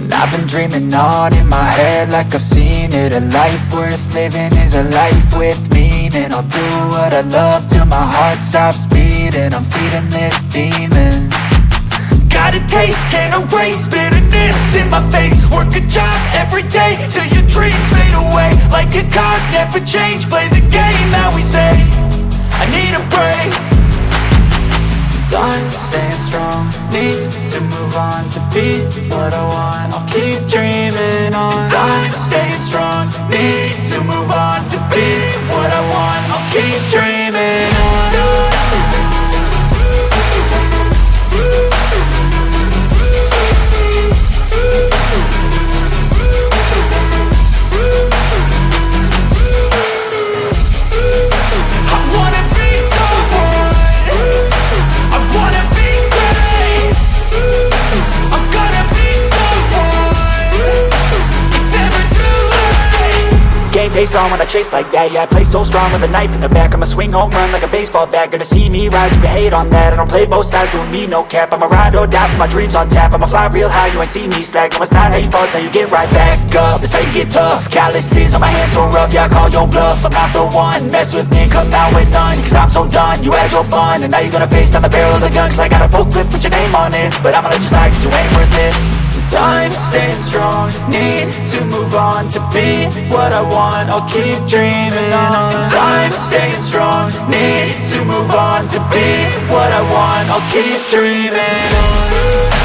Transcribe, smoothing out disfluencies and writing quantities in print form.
And I've been dreaming on in my head like I've seen it. A life worth living is a life with meaning. I'll do what I love till my heart stops beating. I'm feeding this demon. Got a taste, can't erase bitterness in my face. Work a job every day till your dreams fade away. Like a card, never change, play the game that we say. I need a break. I'm staying strong, need to move on to be what I want. I'll keep dreaming on. I'm staying strong, need to move on to be what I want. I'll keep dreaming on. Face on when I chase like that. Yeah, I play so strong with a knife in the back. I'ma swing home run like a baseball bat. Gonna see me rise if you hate on that. I don't play both sides, doing me no cap. I'ma ride or die for my dreams on tap. I'ma fly real high, you ain't see me slack. No, it's not how you fall, it's how you get right back up. That's how you get tough. Calluses on my hands so rough, yeah, I call your bluff. I'm not the one, mess with me, come out with none. Cause I'm so done, you had your fun. And now you're gonna face down the barrel of the gun. Cause I got a full clip, put your name on it. But I'ma let you slide cause you ain't worth it. I'm staying strong, need to move on to be what I want. I'll keep dreaming on. I'm staying strong, need to move on to be what I want. I'll keep dreaming on.